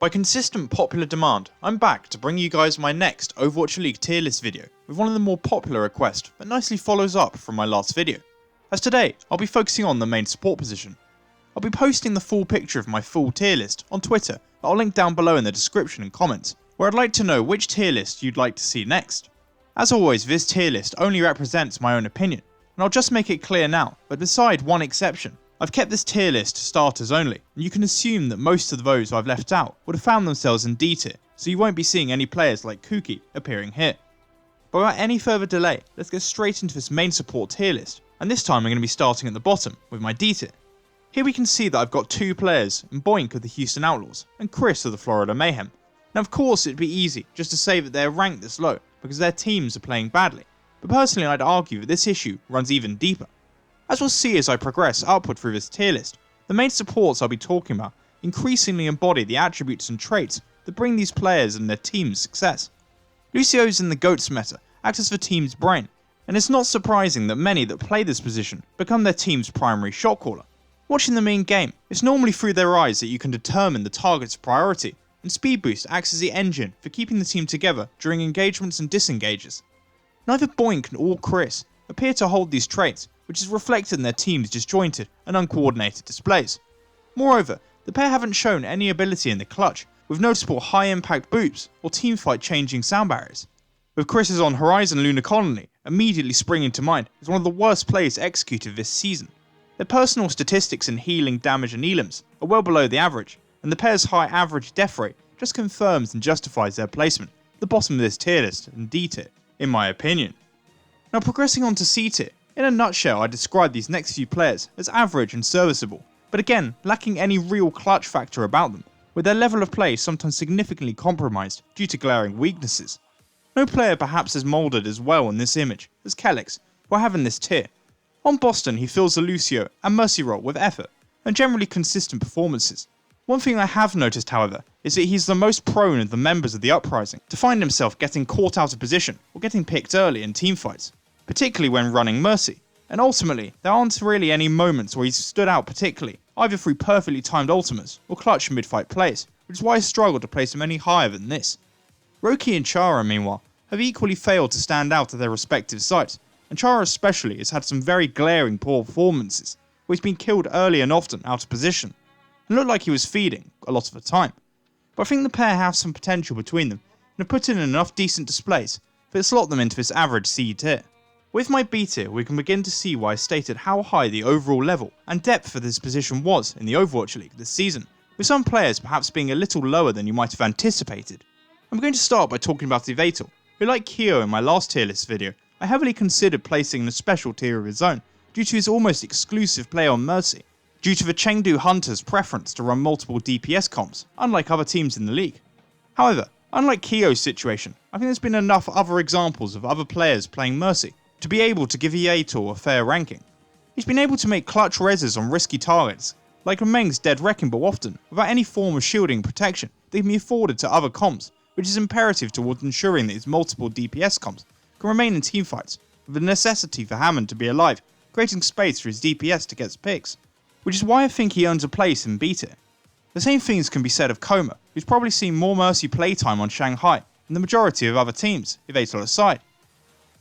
By consistent popular demand, I'm back to bring you guys my next Overwatch League tier list video with one of the more popular requests that nicely follows up from my last video. As today, I'll be focusing on the main support position. I'll be posting the full picture of my full tier list on Twitter that I'll link down below in the description and comments, where I'd like to know which tier list you'd like to see next. As always, this tier list only represents my own opinion, and I'll just make it clear now that beside one exception, I've kept this tier list to starters only, and you can assume that most of those I've left out would have found themselves in D tier, so you won't be seeing any players like Kuki appearing here. But without any further delay, let's get straight into this main support tier list, and this time I'm going to be starting at the bottom with my D tier. Here we can see that I've got two players in Boink of the Houston Outlaws and Chris of the Florida Mayhem. Now of course it'd be easy just to say that they're ranked this low because their teams are playing badly, but personally I'd argue that this issue runs even deeper. As we'll see as I progress upward through this tier list, the main supports I'll be talking about increasingly embody the attributes and traits that bring these players and their teams success. Lucio's in the GOATS meta acts as the team's brain, and it's not surprising that many that play this position become their team's primary shot caller. Watching them in game, it's normally through their eyes that you can determine the target's priority, and Speed Boost acts as the engine for keeping the team together during engagements and disengages. Neither Boink nor Chris appear to hold these traits, which is reflected in their team's disjointed and uncoordinated displays. Moreover, the pair haven't shown any ability in the clutch, with noticeable high impact boops or teamfight changing sound barriers. With Chris's on Horizon Lunar Colony immediately springing to mind as one of the worst plays executed this season. Their personal statistics in healing, damage and elims are well below the average, and the pair's high average death rate just confirms and justifies their placement at the bottom of this tier list and D tier, in my opinion. Now progressing on to C tier, in a nutshell I describe these next few players as average and serviceable, but again lacking any real clutch factor about them, with their level of play sometimes significantly compromised due to glaring weaknesses. No player perhaps is moulded as well in this image as Calyx, who I have in this tier. On Boston he fills the Lucio and Mercy role with effort, and generally consistent performances. One thing I have noticed however, is that he's the most prone of the members of the Uprising to find himself getting caught out of position or getting picked early in teamfights, particularly when running Mercy, and ultimately there aren't really any moments where he's stood out particularly, either through perfectly timed ultimates or clutch mid-fight plays, which is why I struggled to place him any higher than this. Roki and Chara meanwhile have equally failed to stand out at their respective sites, and Chara especially has had some very glaring poor performances, where he's been killed early and often out of position, and looked like he was feeding a lot of the time. But I think the pair have some potential between them, and have put in enough decent displays that slot them into this average C tier. With my B tier, we can begin to see why I stated how high the overall level and depth for this position was in the Overwatch League this season, with some players perhaps being a little lower than you might have anticipated. I'm going to start by talking about Evator, who like Kyo in my last tier list video, I heavily considered placing in a special tier of his own due to his almost exclusive play on Mercy, due to the Chengdu Hunter's preference to run multiple DPS comps, unlike other teams in the league. However, unlike Kyo's situation, I think there's been enough other examples of other players playing Mercy to be able to give Evator a fair ranking. He's been able to make clutch reses on risky targets, like Meng's Dead Wrecking Ball often, without any form of shielding and protection that can be afforded to other comps, which is imperative towards ensuring that his multiple DPS comps can remain in teamfights, with the necessity for Hammond to be alive, creating space for his DPS to get picks, which is why I think he earns a place in B tier. The same things can be said of Koma, who's probably seen more Mercy playtime on Shanghai than the majority of other teams, Evator aside.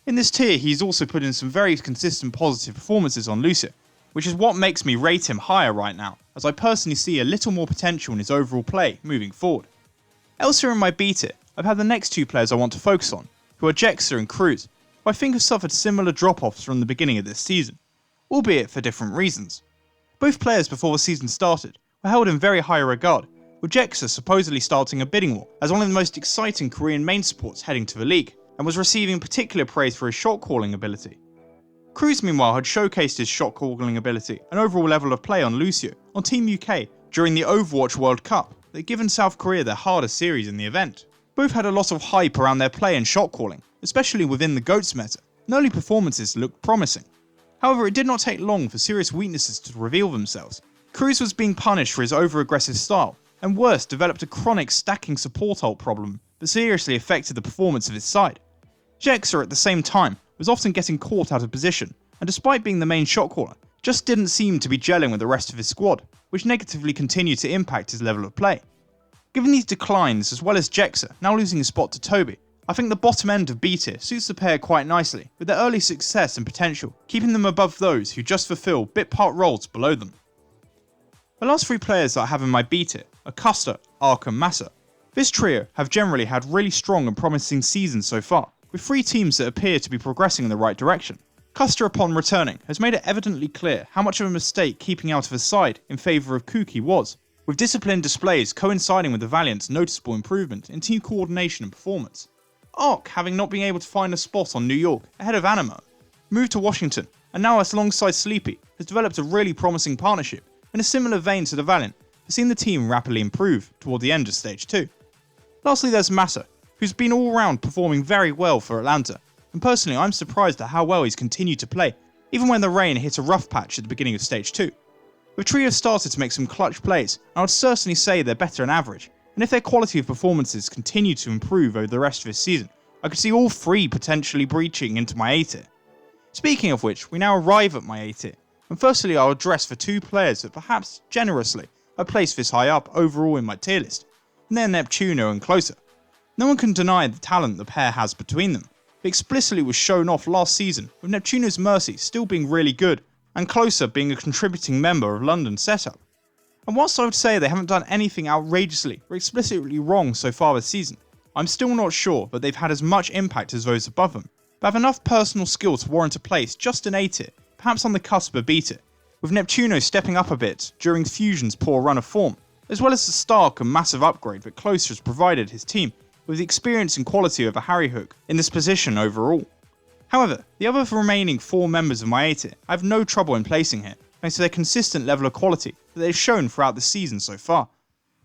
In this tier he's also put in some very consistent positive performances on Lucio, which is what makes me rate him higher right now, as I personally see a little more potential in his overall play moving forward. Elsewhere in my B tier, I've had the next two players I want to focus on, who are Jexa and Cruz, who I think have suffered similar drop-offs from the beginning of this season, albeit for different reasons. Both players before the season started were held in very high regard, with Jexa supposedly starting a bidding war as one of the most exciting Korean main supports heading to the league, and was receiving particular praise for his shot calling ability. Cruz meanwhile had showcased his shot calling ability and overall level of play on Lucio on Team UK during the Overwatch World Cup that had given South Korea their hardest series in the event. Both had a lot of hype around their play and shot calling, especially within the GOATS meta, and early performances looked promising. However, it did not take long for serious weaknesses to reveal themselves. Cruz was being punished for his over-aggressive style, and worse, developed a chronic stacking support ult problem that seriously affected the performance of his side. Jexa at the same time was often getting caught out of position, and despite being the main shot caller, just didn't seem to be gelling with the rest of his squad, which negatively continued to impact his level of play. Given these declines, as well as Jexa now losing his spot to Toby, I think the bottom end of B tier suits the pair quite nicely, with their early success and potential keeping them above those who just fulfill bit part roles below them. The last 3 players that I have in my B tier are Custer, Ark and Massa. This trio have generally had really strong and promising seasons so far, with 3 teams that appear to be progressing in the right direction. Custer, upon returning, has made it evidently clear how much of a mistake keeping out of his side in favour of Kuki was, with disciplined displays coinciding with the Valiant's noticeable improvement in team coordination and performance. Ark, having not been able to find a spot on New York ahead of Animo, moved to Washington, and now alongside Sleepy has developed a really promising partnership in a similar vein to the Valiant, has seen the team rapidly improve toward the end of Stage 2. Lastly, there's Massa, who's been all round performing very well for Atlanta, and personally I'm surprised at how well he's continued to play, even when the rain hit a rough patch at the beginning of Stage 2. The trio started to make some clutch plays, and I would certainly say they're better than average, and if their quality of performances continue to improve over the rest of this season, I could see all 3 potentially breaching into my A tier. Speaking of which, we now arrive at my A tier, and firstly I'll address the 2 players that perhaps generously I placed this high up overall in my tier list, and they're Neptuno and Closer. No one can deny the talent the pair has between them. It explicitly was shown off last season, with Neptuno's Mercy still being really good, and Closer being a contributing member of London's setup. And whilst I would say they haven't done anything outrageously or explicitly wrong so far this season, I'm still not sure that they've had as much impact as those above them, but have enough personal skill to warrant a place just in A tier, perhaps on the cusp of B tier, with Neptuno stepping up a bit during Fusion's poor run of form, as well as the stark and massive upgrade that Closer has provided his team with the experience and quality of a Harry Hook in this position overall. However, the other remaining 4 members of my A tier I have no trouble in placing here, thanks to their consistent level of quality that they've shown throughout the season so far.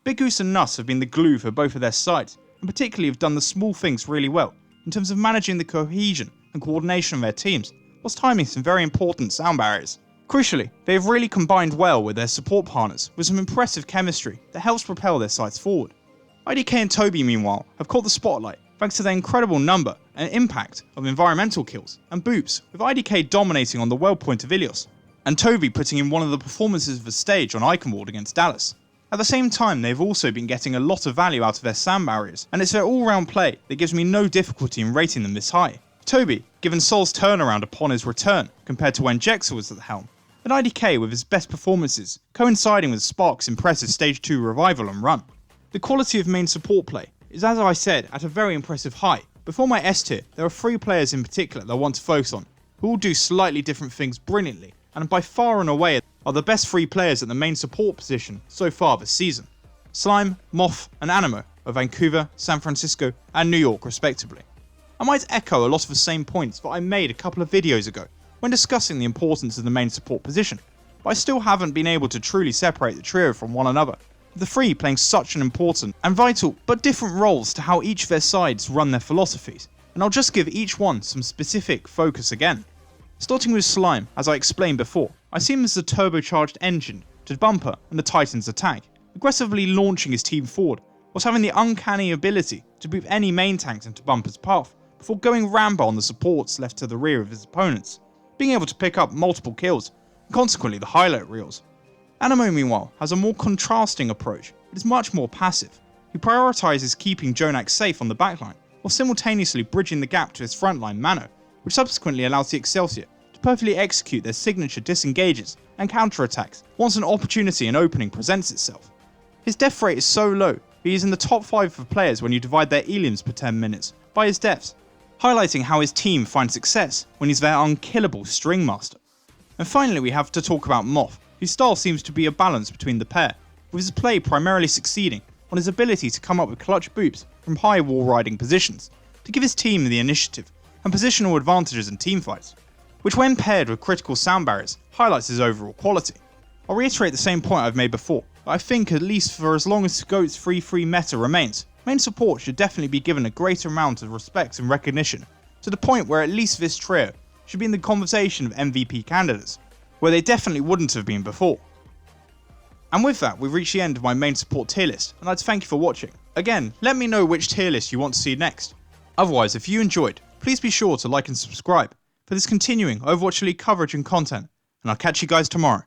Big Goose and Nuss have been the glue for both of their sides, and particularly have done the small things really well, in terms of managing the cohesion and coordination of their teams, whilst timing some very important sound barriers. Crucially, they have really combined well with their support partners, with some impressive chemistry that helps propel their sides forward. IDK and Toby, meanwhile, have caught the spotlight thanks to their incredible number and impact of environmental kills and boops, with IDK dominating on the well point of Ilios, and Toby putting in one of the performances of the stage on Iconward against Dallas. At the same time, they've also been getting a lot of value out of their sound barriers, and it's their all-round play that gives me no difficulty in rating them this high. Toby, given Sol's turnaround upon his return compared to when Jexa was at the helm, and IDK with his best performances, coinciding with Spark's impressive Stage 2 revival and run. The quality of main support play is, as I said, at a very impressive high. Before my S tier, there are 3 players in particular that I want to focus on, who all do slightly different things brilliantly, and by far and away are the best 3 players at the main support position so far this season. Slime, Moth and Animo of Vancouver, San Francisco and New York respectively. I might echo a lot of the same points that I made a couple of videos ago when discussing the importance of the main support position, but I still haven't been able to truly separate the trio from one another, with the 3 playing such an important and vital but different roles to how each of their sides run their philosophies, and I'll just give each one some specific focus again. Starting with Slime, as I explained before, I see him as the turbocharged engine to Bumper and the Titans' attack, aggressively launching his team forward, whilst having the uncanny ability to move any main tanks into Bumper's path, before going Rambo on the supports left to the rear of his opponents, being able to pick up multiple kills, and consequently the highlight reels. Animo, meanwhile, has a more contrasting approach, but is much more passive. He prioritises keeping Jonak safe on the backline, while simultaneously bridging the gap to his frontline Mano, which subsequently allows the Excelsior to perfectly execute their signature disengages and counterattacks once an opportunity and opening presents itself. His death rate is so low that he is in the top 5 of players when you divide their Elims per 10 minutes by his deaths, highlighting how his team finds success when he's their unkillable string master. And finally we have to talk about Moth, whose style seems to be a balance between the pair, with his play primarily succeeding on his ability to come up with clutch boops from high wall riding positions, to give his team the initiative and positional advantages in teamfights, which when paired with critical sound barriers highlights his overall quality. I'll reiterate the same point I've made before, that I think at least for as long as Goat's 3-3 meta remains, main support should definitely be given a greater amount of respect and recognition, to the point where at least this trio should be in the conversation of MVP candidates, where they definitely wouldn't have been before. And with that, we've reached the end of my main support tier list, and I'd thank you for watching. Again, let me know which tier list you want to see next. Otherwise, if you enjoyed, please be sure to like and subscribe for this continuing Overwatch League coverage and content, and I'll catch you guys tomorrow.